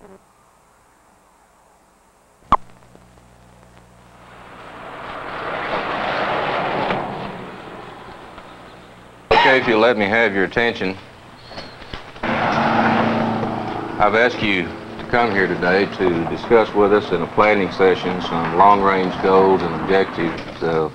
Okay, if you'll let me have your attention, I've asked you to come here today to discuss with us in a planning session some long-range goals and objectives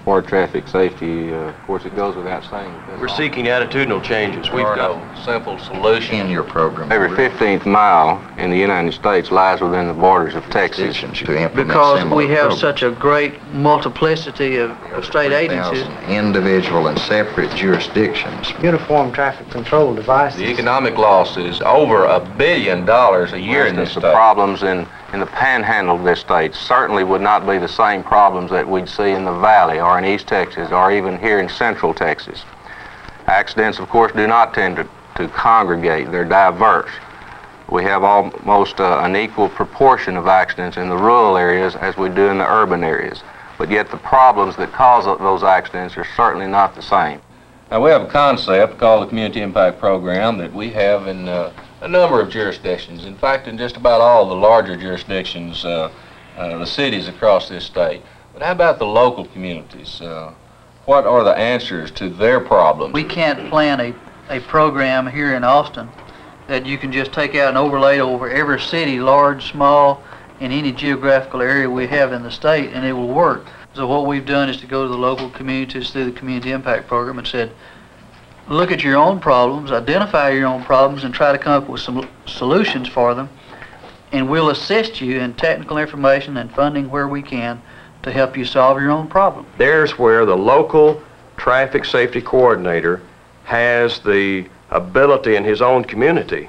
for traffic safety. Of course, it goes without saying. We're seeking attitudinal changes. We've got a simple solution. In your program. Every 15th mile in the United States lies within the borders of Texas. Because we have such a great multiplicity of state agencies. Individual and separate jurisdictions. Uniform traffic control devices. The economic loss is over $1 billion a year in this state. The problems in the panhandle of this state certainly would not be the same problems that we'd see in the Valley or in East Texas or even here in Central Texas. Accidents, of course, do not tend to congregate. They're diverse. We have almost an equal proportion of accidents in the rural areas as we do in the urban areas. But yet the problems that cause those accidents are certainly not the same. Now, we have a concept called the Community Impact Program that we have in a number of jurisdictions. In fact, in just about all the larger jurisdictions, the cities across this state. But how about the local communities? What are the answers to their problems? We can't plan a program here in Austin that you can just take out and overlay over every city, large, small, in any geographical area we have in the state, and it will work. So what we've done is to go to the local communities through the Community Impact Program and said, look at your own problems, identify your own problems, and try to come up with some solutions for them, and we'll assist you in technical information and funding where we can to help you solve your own problem. There's where the local traffic safety coordinator has the ability in his own community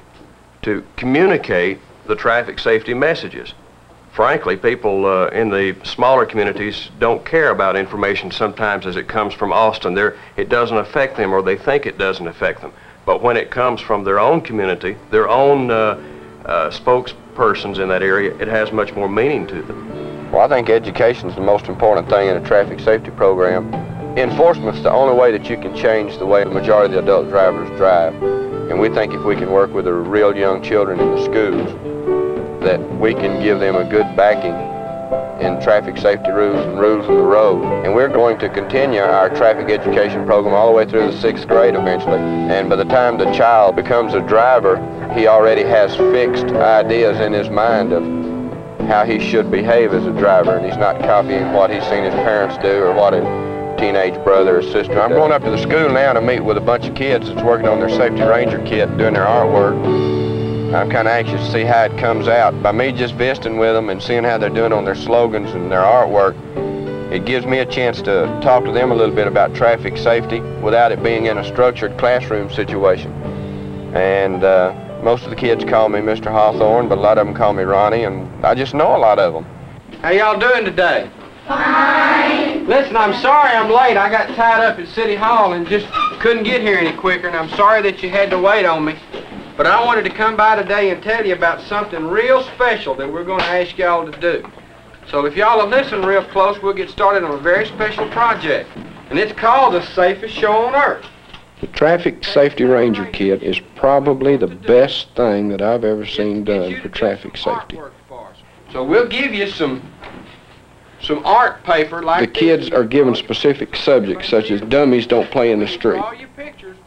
to communicate the traffic safety messages. Frankly, people in the smaller communities don't care about information sometimes as it comes from Austin. It doesn't affect them, or they think it doesn't affect them. But when it comes from their own community, their own spokespersons in that area, it has much more meaning to them. Well, I think education is the most important thing in a traffic safety program. Enforcement's the only way that you can change the way the majority of the adult drivers drive. And we think if we can work with the real young children in the schools, that we can give them a good backing in traffic safety rules and rules of the road. And we're going to continue our traffic education program all the way through the 6th grade eventually. And by the time the child becomes a driver, he already has fixed ideas in his mind of how he should behave as a driver, and he's not copying what he's seen his parents do or what a teenage brother or sister. I'm going up to the school now to meet with a bunch of kids that's working on their safety ranger kit, doing their artwork. I'm kind of anxious to see how it comes out. By me just visiting with them and seeing how they're doing on their slogans and their artwork, it gives me a chance to talk to them a little bit about traffic safety without it being in a structured classroom situation. And most of the kids call me Mr. Hawthorne, but a lot of them call me Ronnie, and I just know a lot of them. How y'all doing today? Fine. Listen, I'm sorry I'm late. I got tied up at City Hall and just couldn't get here any quicker, and I'm sorry that you had to wait on me. But I wanted to come by today and tell you about something real special that we're going to ask y'all to do. So if y'all will listen real close, we'll get started on a very special project. And it's called the Safest Show on Earth. The Traffic Safety Ranger Kit is probably the best thing that I've ever seen done for traffic safety. So we'll give you some art paper like the kids are given specific subjects such as dummies don't play in the street.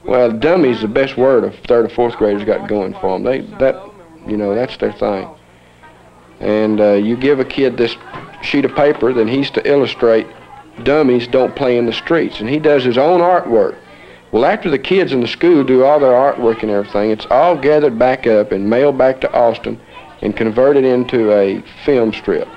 Well, dummies is the best word a 3rd or 4th graders got going for them. That's their thing. And you give a kid this sheet of paper, then he's to illustrate dummies don't play in the streets, and he does his own artwork. Well, after the kids in the school do all their artwork and everything, it's all gathered back up and mailed back to Austin and converted into a film strip.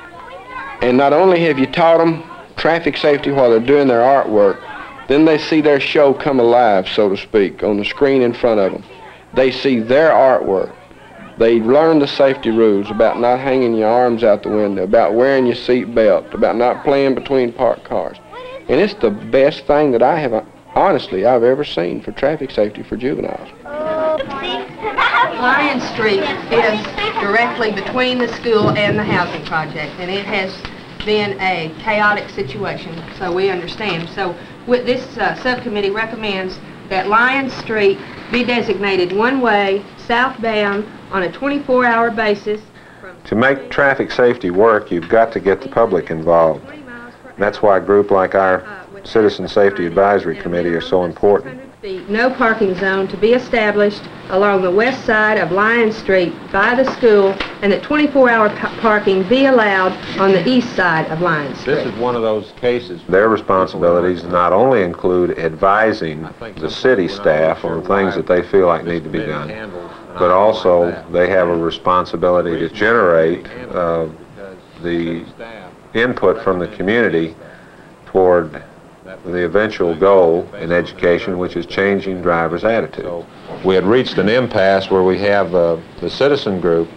And not only have you taught them traffic safety while they're doing their artwork, then they see their show come alive, so to speak, on the screen in front of them. They see their artwork. They learn the safety rules about not hanging your arms out the window, about wearing your seat belt, about not playing between parked cars. And it's the best thing that honestly, I've ever seen for traffic safety for juveniles. Lion Street is directly between the school and the housing project, and it has been a chaotic situation, so we understand. So this subcommittee recommends that Lion Street be designated one-way, southbound, on a 24-hour basis. To make traffic safety work, you've got to get the public involved. That's why a group like our Citizen Safety Advisory Committee are so important. No parking zone to be established along the west side of Lyons Street by the school, and that 24-hour parking be allowed on the east side of Lyons Street. This is one of those cases. Their responsibilities not only include advising the city staff on things that they feel like need to be done, but also they have a responsibility to generate the input from the community toward the eventual goal in education, which is changing drivers' attitude. We had reached an impasse where we have the citizen group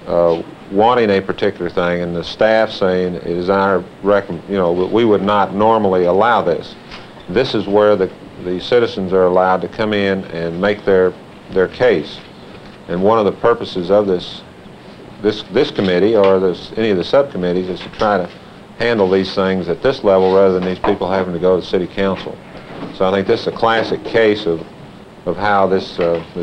wanting a particular thing, and the staff saying it is our we would not normally allow this. This is where the citizens are allowed to come in and make their case. And one of the purposes of this committee or any of the subcommittees is to try to handle these things at this level rather than these people having to go to city council. So I think this is a classic case of how this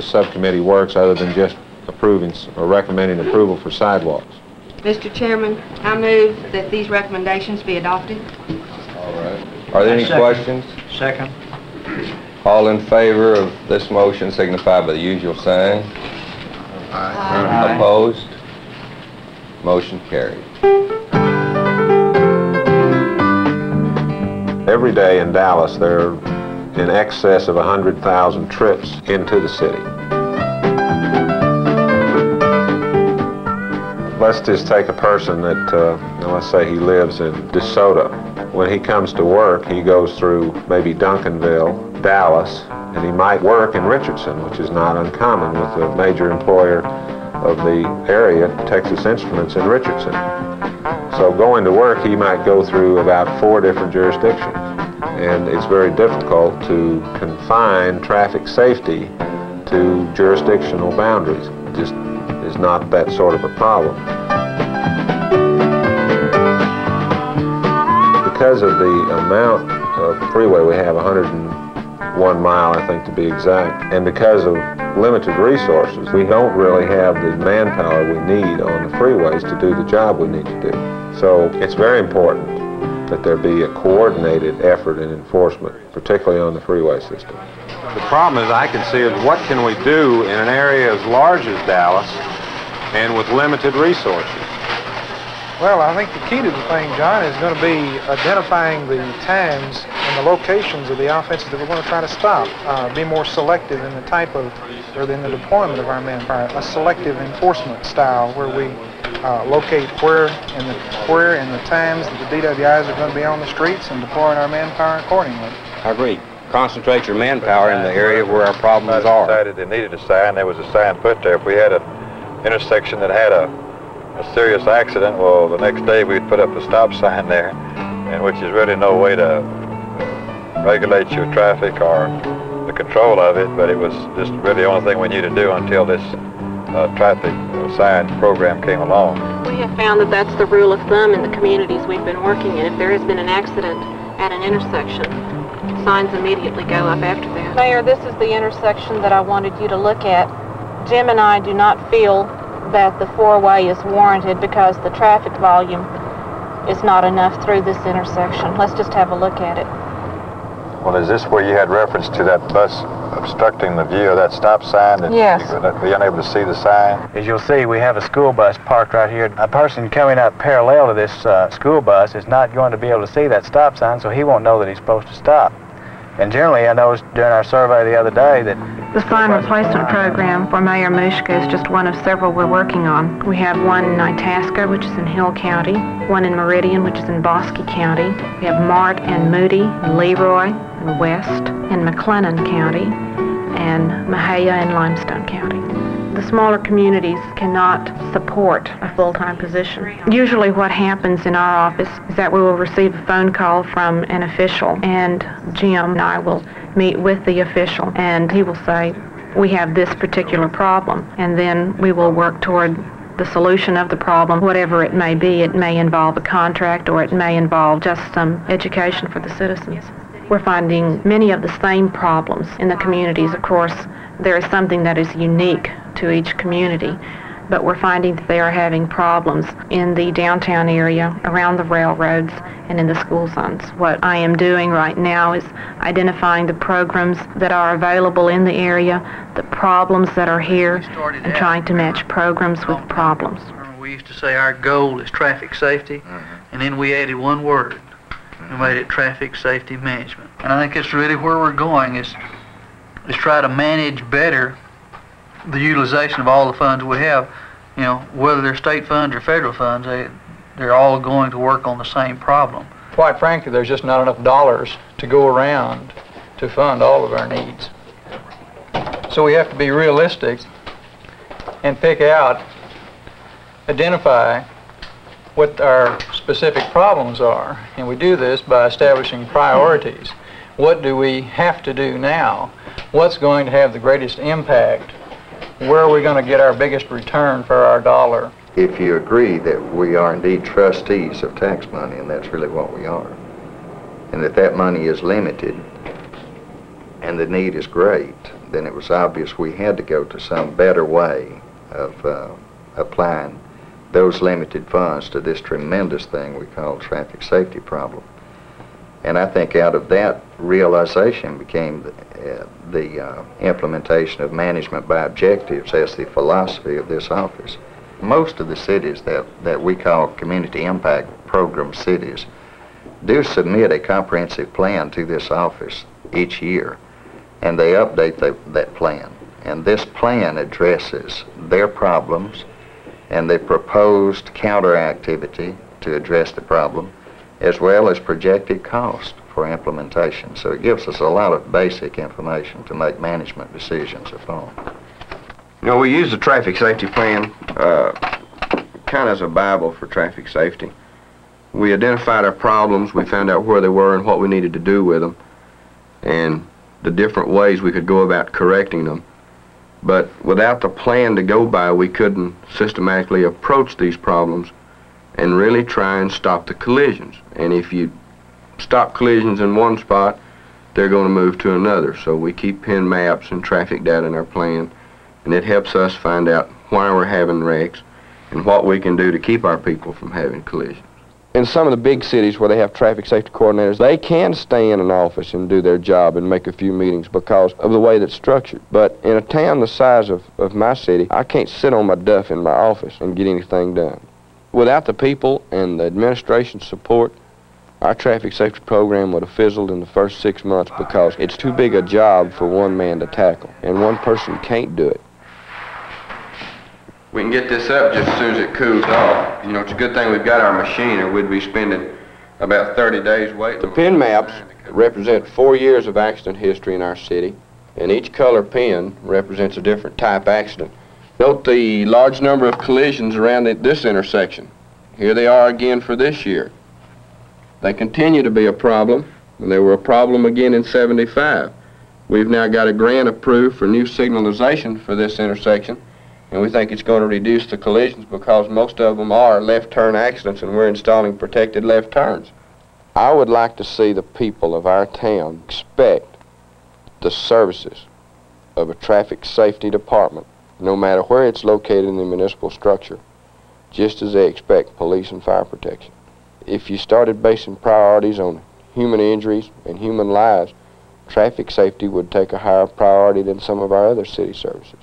subcommittee works, other than just approving or recommending approval for sidewalks. Mr. Chairman, I move that these recommendations be adopted. All right. Are there any questions? Second. All in favor of this motion signify by the usual sign. Aye. Opposed? Motion carried. Every day in Dallas, there are in excess of 100,000 trips into the city. Let's just take a person that, let's say he lives in DeSoto. When he comes to work, he goes through maybe Duncanville, Dallas, and he might work in Richardson, which is not uncommon with a major employer of the area, Texas Instruments in Richardson. So going to work, he might go through about 4 different jurisdictions. And it's very difficult to confine traffic safety to jurisdictional boundaries. It just is not that sort of a problem. Because of the amount of freeway we have, 101 mile, I think to be exact, and because of limited resources, we don't really have the manpower we need on the freeways to do the job we need to do. So it's very important that there be a coordinated effort in enforcement, particularly on the freeway system. The problem is I can see is what can we do in an area as large as Dallas and with limited resources? Well, I think the key to the thing, John, is going to be identifying the times and the locations of the offenses that we're going to try to stop. Be more selective in the type of, or in the deployment of our manpower. A selective enforcement style where we locate where and the times that the DWIs are going to be on the streets and deploying our manpower accordingly. I agree. Concentrate your manpower in the area where our problems are. Decided they needed a sign. There was a sign put there. If we had an intersection that had a serious accident, well, the next day we'd put up a stop sign there, and which is really no way to regulate your traffic or the control of it, but it was just really the only thing we needed to do until this traffic sign program came along. We have found that that's the rule of thumb in the communities we've been working in. If there has been an accident at an intersection, signs immediately go up after that. Mayor, this is the intersection that I wanted you to look at. Jim and I do not feel that the 4-way is warranted because the traffic volume is not enough through this intersection. Let's just have a look at it. Well, is this where you had reference to that bus obstructing the view of that stop sign? That yes. You were unable to see the sign? As you'll see, we have a school bus parked right here. A person coming up parallel to this school bus is not going to be able to see that stop sign, so he won't know that he's supposed to stop. And generally, I noticed during our survey the other day that the sign replacement program for Mayor Mushka is just one of several we're working on. We have one in Itasca, which is in Hill County, one in Meridian, which is in Bosque County. We have Mart and Moody, and Leroy, and West, in McLennan County, and Mahia and Limestone County. The smaller communities cannot support a full-time position. Usually what happens in our office is that we will receive a phone call from an official, and Jim and I will meet with the official, and he will say, we have this particular problem, and then we will work toward the solution of the problem, whatever it may be. It may involve a contract, or it may involve just some education for the citizens. We're finding many of the same problems in the communities. Of course, there is something that is unique to each community. but we're finding that they are having problems in the downtown area, around the railroads, and in the school zones. What I am doing right now is identifying the programs that are available in the area, the problems that are here, and trying to match programs with problems. We used to say our goal is traffic safety, and then we added one word. We made it traffic safety management. And I think that's really where we're going, is try to manage better the utilization of all the funds we have. You know, whether they're state funds or federal funds, they're all going to work on the same problem. Quite frankly, there's just not enough dollars to go around to fund all of our needs. So we have to be realistic and pick out, identify what our specific problems are. And we do this by establishing priorities. What do we have to do now? What's going to have the greatest impact? Where are we going to get our biggest return for our dollar? If you agree that we are indeed trustees of tax money, and that's really what we are, and that money is limited and the need is great, then it was obvious we had to go to some better way of applying those limited funds to this tremendous thing we call traffic safety problem. And I think out of that realization became the implementation of management by objectives as the philosophy of this office. Most of the cities that we call community impact program cities do submit a comprehensive plan to this office each year, and they update that plan. And this plan addresses their problems and the proposed counter activity to address the problem, as well as projected cost for implementation. So it gives us a lot of basic information to make management decisions upon. You know, we use the traffic safety plan kind of as a Bible for traffic safety. We identified our problems, we found out where they were and what we needed to do with them, and the different ways we could go about correcting them. But without the plan to go by, we couldn't systematically approach these problems and really try and stop the collisions. And if you stop collisions in one spot, they're going to move to another. So we keep pin maps and traffic data in our plan, and it helps us find out why we're having wrecks and what we can do to keep our people from having collisions. In some of the big cities where they have traffic safety coordinators, they can stay in an office and do their job and make a few meetings because of the way that's structured. But in a town the size of my city, I can't sit on my duff in my office and get anything done. Without the people and the administration support, our traffic safety program would have fizzled in the first 6 months because it's too big a job for one man to tackle, and one person can't do it. We can get this up just as soon as it cools off. You know, it's a good thing we've got our machine, or we'd be spending about 30 days waiting. The pin maps represent 4 years of accident history in our city, and each color pin represents a different type accident. Note the large number of collisions around this intersection. Here they are again for this year. They continue to be a problem, and they were a problem again in '75. We've now got a grant approved for new signalization for this intersection, and we think it's going to reduce the collisions because most of them are left turn accidents, and we're installing protected left turns. I would like to see the people of our town expect the services of a traffic safety department, no matter where it's located in the municipal structure, just as they expect police and fire protection. If you started basing priorities on human injuries and human lives, traffic safety would take a higher priority than some of our other city services.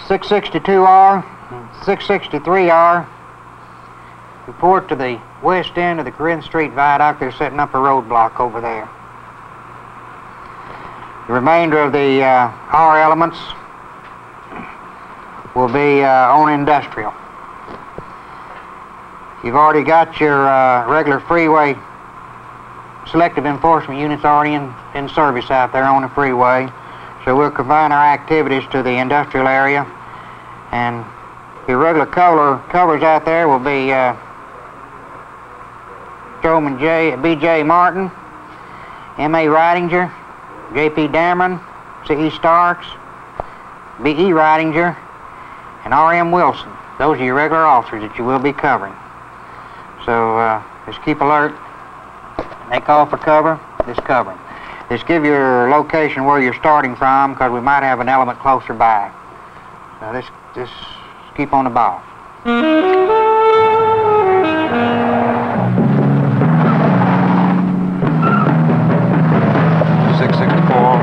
662R, 663R, report to the west end of the Corinth Street Viaduct. They're setting up a roadblock over there. The remainder of the R elements will be on industrial. You've already got your regular freeway selective enforcement units already in service out there on the freeway. So we'll confine our activities to the industrial area, and the regular colors out there will be Showman B.J. Martin, M.A. Ridinger, J.P. Dameron, C.E. Starks, B.E. Ridinger, and R.M. Wilson. Those are your regular officers that you will be covering. So just keep alert. They call for cover, just cover them. Just give your location where you're starting from, because we might have an element closer by. So this keep on the ball. 664.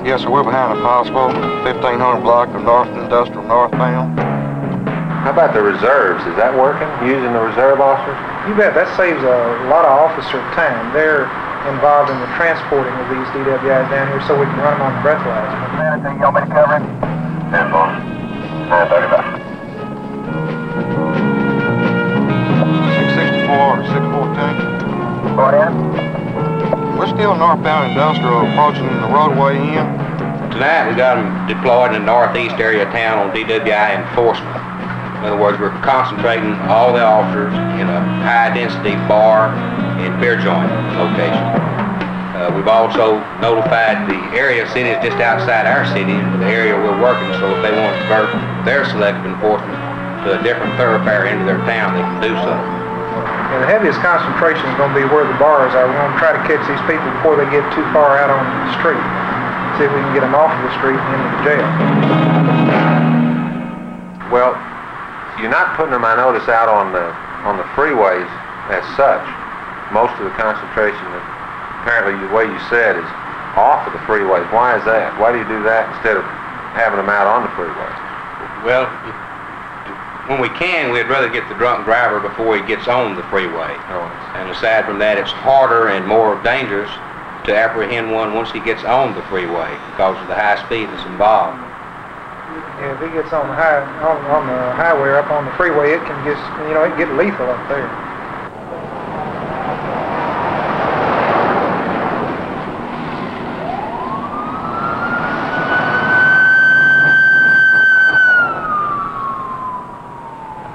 Yes, sir, we're behind a possible 1500 block of North Industrial northbound. How about the reserves? Is that working, using the reserve officers? You bet. That saves a lot of officer time. They're involved in the transporting of these DWIs down here so we can run them on the breathalyzer. Anything you want me to cover it? 10-4. 935. 664, 614. Go ahead. We're still northbound industrial approaching the roadway in. Tonight we got them deployed in the northeast area of town on DWI enforcement. In other words, we're concentrating all the officers in a high-density bar and beer joint location. We've also notified the area cities just outside our city, the area we're working, so if they want to divert their selective enforcement to a different thoroughfare into their town, they can do so. And the heaviest concentration is going to be where the bars are. We're going to try to catch these people before they get too far out on the street. See if we can get them off of the street and into the jail. Well, you're not putting them, I notice, out on the freeways as such. Most of the concentration, apparently the way you said, is off of the freeways. Why is that? Why do you do that instead of having them out on the freeways? Well, when we can, we'd rather get the drunk driver before he gets on the freeway. And aside from that, it's harder and more dangerous to apprehend one once he gets on the freeway because of the high speed that's involved. Yeah, if he gets on the highway or up on the freeway, it can just, it can get lethal up there.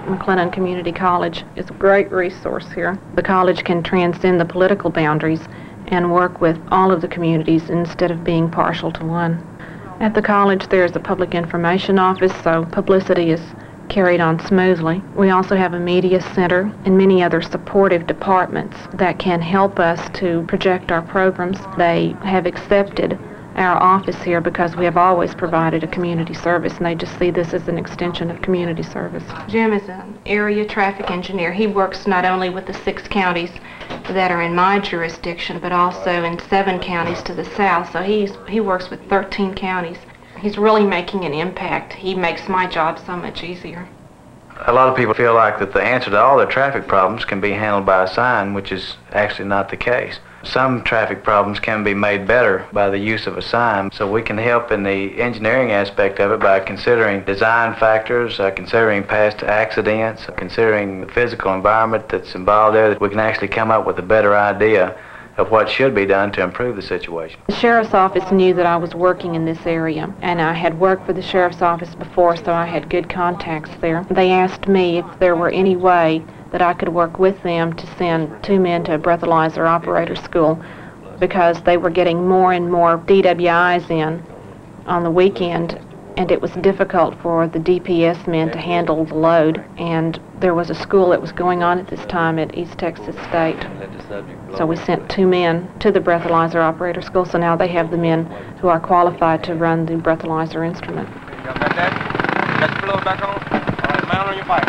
McLennan Community College is a great resource here. The college can transcend the political boundaries and work with all of the communities instead of being partial to one. At the college there's a public information office, so publicity is carried on smoothly. We also have a media center and many other supportive departments that can help us to project our programs. They have accepted our office here because we have always provided a community service, and they just see this as an extension of community service. Jim is an area traffic engineer. He works not only with the 6 counties that are in my jurisdiction, but also in 7 counties to the south. So he works with 13 counties. He's really making an impact. He makes my job so much easier. A lot of people feel like that the answer to all their traffic problems can be handled by a sign, which is actually not the case. Some traffic problems can be made better by the use of a sign, so we can help in the engineering aspect of it by considering design factors, considering past accidents, considering the physical environment that's involved there, that we can actually come up with a better idea of what should be done to improve the situation. The sheriff's office knew that I was working in this area, and I had worked for the sheriff's office before, so I had good contacts there. They asked me if there were any way that I could work with them to send 2 men to a breathalyzer operator school, because they were getting more and more DWIs in on the weekend, and it was difficult for the DPS men to handle the load. And there was a school that was going on at this time at East Texas State. So we sent 2 men to the breathalyzer operator school, so now they have the men who are qualified to run the breathalyzer instrument. Got that? Got the flow back on? All right, mount on your bike.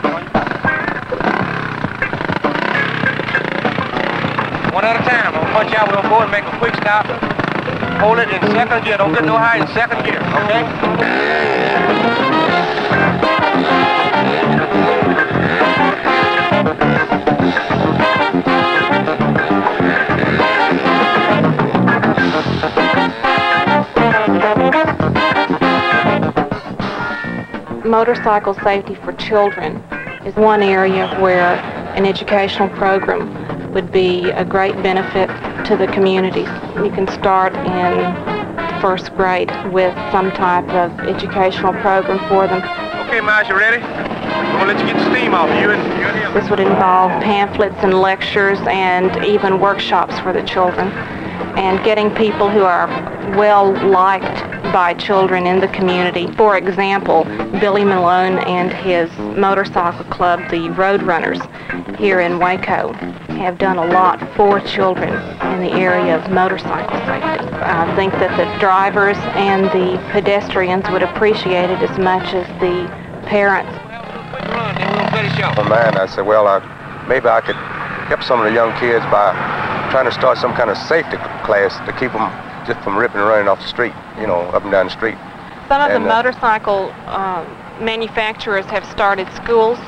One at a time. I'm gonna punch out. We'll go and make a quick stop. Hold it in second gear. Don't get no higher in second gear, okay? Motorcycle safety for children is one area where an educational program would be a great benefit to the community. You can start in first grade with some type of educational program for them. Okay, Miles, you ready? We're gonna let you get the steam off you and him. This would involve pamphlets and lectures and even workshops for the children, and getting people who are well liked by children in the community. For example, Billy Malone and his motorcycle club, the Road Runners, here in Waco. have done a lot for children in the area of motorcycle safety. I think that the drivers and the pedestrians would appreciate it as much as the parents. Well, man, I said, well, maybe I could help some of the young kids by trying to start some kind of safety class to keep them just from ripping and running off the street, you know, up and down the street. Some of the motorcycle manufacturers have started schools,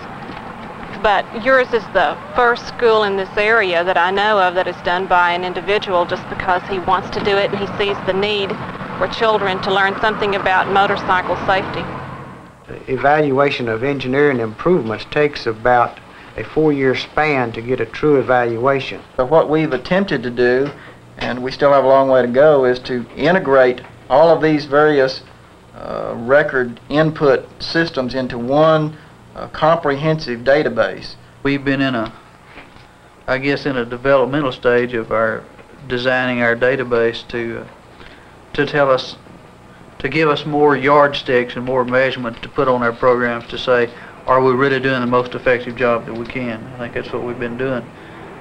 but yours is the first school in this area that I know of that is done by an individual just because he wants to do it and he sees the need for children to learn something about motorcycle safety. The evaluation of engineering improvements takes about a 4-year span to get a true evaluation. So what we've attempted to do, and we still have a long way to go, is to integrate all of these various record input systems into one comprehensive database. We've been in a developmental stage of our designing our database to give us more yardsticks and more measurements to put on our programs to say, are we really doing the most effective job that we can? I think that's what we've been doing,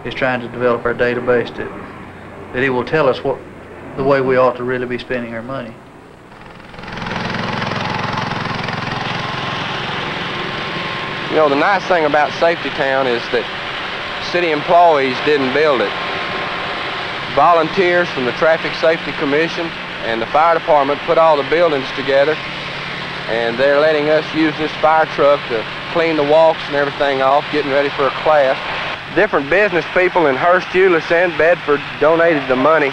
is trying to develop our database that it will tell us what the way we ought to really be spending our money. You know, the nice thing about Safety Town is that city employees didn't build it. Volunteers from the Traffic Safety Commission and the fire department put all the buildings together, and they're letting us use this fire truck to clean the walks and everything off, getting ready for a class. Different business people in Hurst, Euless, and Bedford donated the money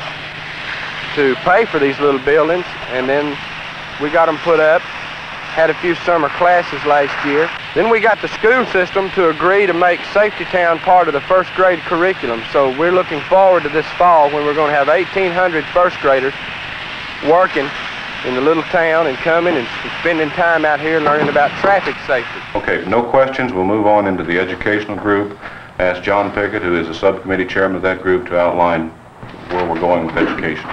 to pay for these little buildings, and then we got them put up. Had a few summer classes last year. Then we got the school system to agree to make Safety Town part of the first grade curriculum. So we're looking forward to this fall when we're going to have 1,800 first graders working in the little town and coming and spending time out here learning about traffic safety. Okay, no questions. We'll move on into the educational group. Ask John Pickett, who is the subcommittee chairman of that group, to outline where we're going with education.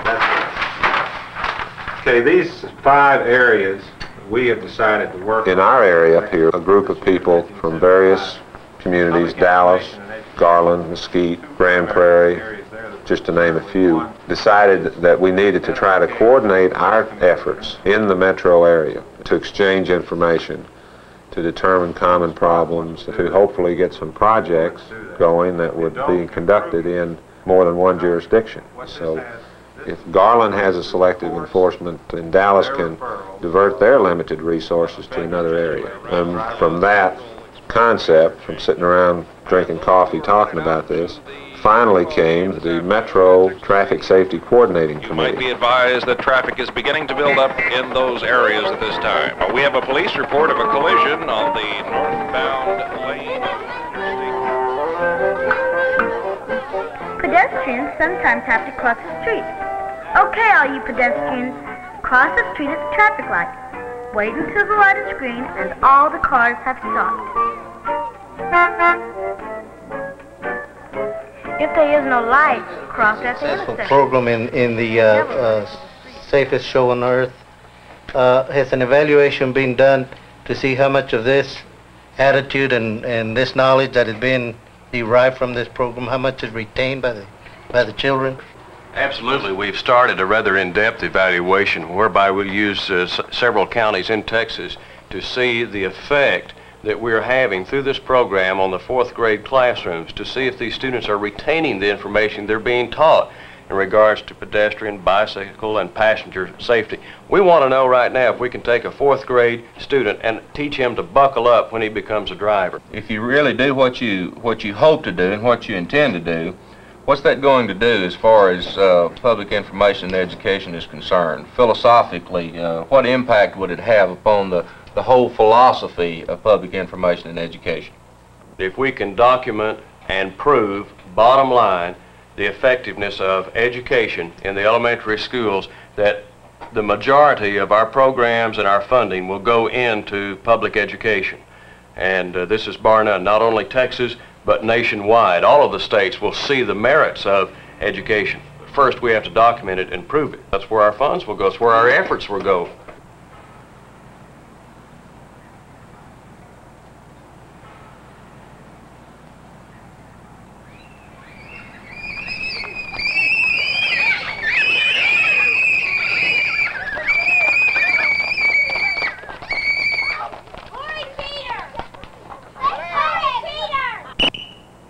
Okay, these 5 areas we have decided to work in our area up here. A group of people from various communities, Dallas, Garland, Mesquite, Grand Prairie, just to name a few, decided that we needed to try to coordinate our efforts in the metro area to exchange information, to determine common problems, to hopefully get some projects going that would be conducted in more than one jurisdiction. So if Garland has a selective enforcement, then Dallas can divert their limited resources to another area. And from that concept, from sitting around drinking coffee talking about this, finally came the Metro Traffic Safety Coordinating You might Committee. be advised that traffic is beginning to build up in those areas at this time. We have a police report of a collision on the northbound lane of Interstate. Pedestrians sometimes have to cross the street. Okay, all you pedestrians, cross the street at the traffic light. Wait until the light is green and all the cars have stopped. If there is no light, cross at the intersection. Program in the safest show on earth. Has an evaluation been done to see how much of this attitude and this knowledge that has been derived from this program, how much is retained by the children? Absolutely. We've started a rather in-depth evaluation whereby we'll use several counties in Texas to see the effect that we're having through this program on the 4th grade classrooms, to see if these students are retaining the information they're being taught in regards to pedestrian, bicycle, and passenger safety. We want to know right now if we can take a 4th grade student and teach him to buckle up when he becomes a driver. If you really do what you hope to do and what you intend to do, what's that going to do as far as public information and education is concerned? Philosophically, what impact would it have upon the whole philosophy of public information and education? If we can document and prove, bottom line, the effectiveness of education in the elementary schools, that the majority of our programs and our funding will go into public education. And this is bar none, not only Texas, but nationwide. All of the states will see the merits of education. But first, we have to document it and prove it. That's where our funds will go. That's where our efforts will go.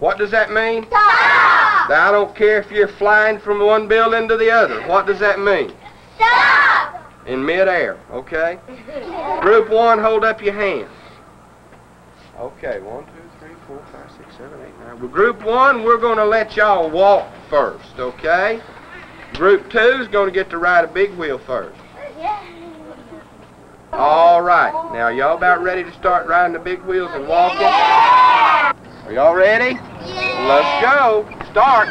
What does that mean? Stop! Now, I don't care if you're flying from one building to the other. What does that mean? Stop! In midair, okay? Group 1, hold up your hand. Okay, 1, 2, 3, 4, 5, 6, 7, 8, 9. Well, Group 1, we're going to let y'all walk first, okay? Group 2 is going to get to ride a big wheel first. All right. Now, y'all about ready to start riding the big wheels and walking? Are y'all ready? Let's go. Start.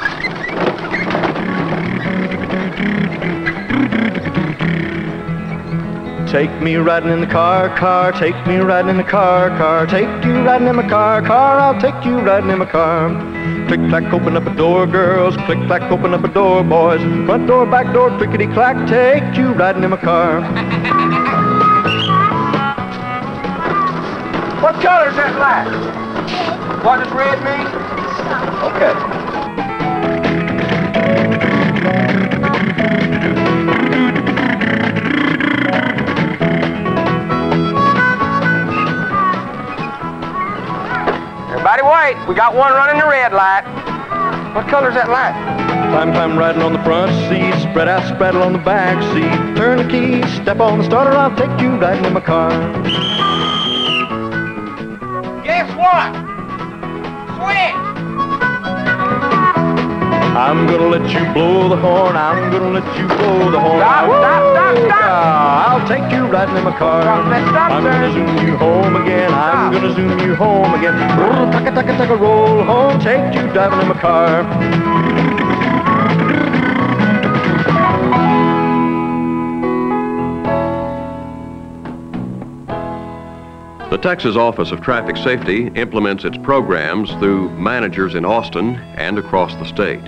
Take me riding in the car, take me riding in the car, take you riding in my car, I'll take you riding in my car. Click-clack, open up a door, girls, click-clack, open up a door, boys. Front door, back door, clickety-clack, take you riding in my car. What color is that light? What does red mean? Okay. Everybody wait. We got one running the red light. What color is that light? Climb riding on the front seat, spread out, spraddle on the back seat. Turn the key, step on the starter, I'll take you riding in my car. Guess what? Switch! I'm gonna let you blow the horn, I'm gonna let you blow the horn. Stop, stop! I'll take you riding in my car. I'm gonna zoom you home again, I'm gonna zoom you home again. Taka, roll home, take you driving in my car. The Texas Office of Traffic Safety implements its programs through managers in Austin and across the state,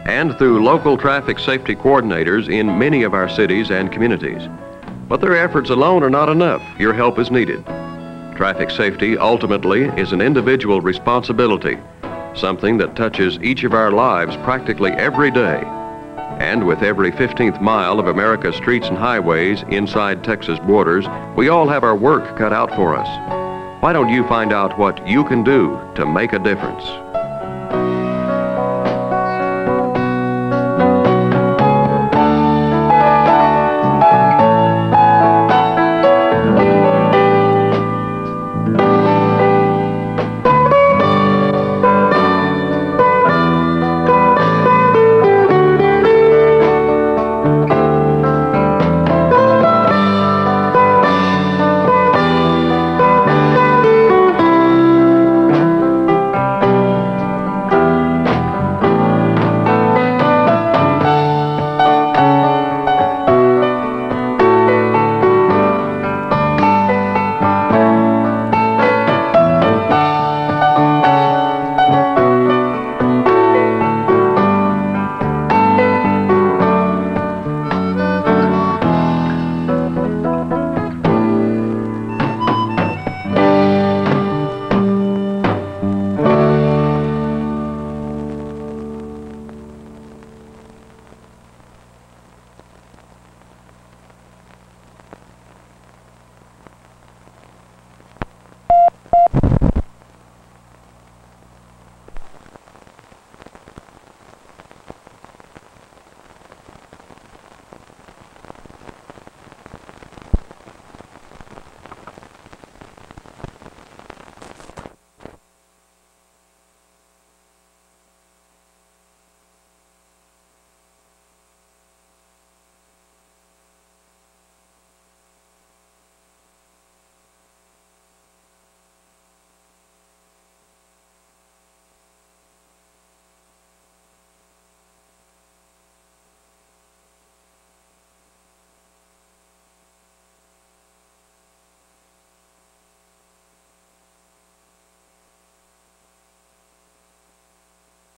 and through local traffic safety coordinators in many of our cities and communities. But their efforts alone are not enough. Your help is needed. Traffic safety ultimately is an individual responsibility, something that touches each of our lives practically every day. And with every 15th mile of America's streets and highways inside Texas borders, we all have our work cut out for us. Why don't you find out what you can do to make a difference?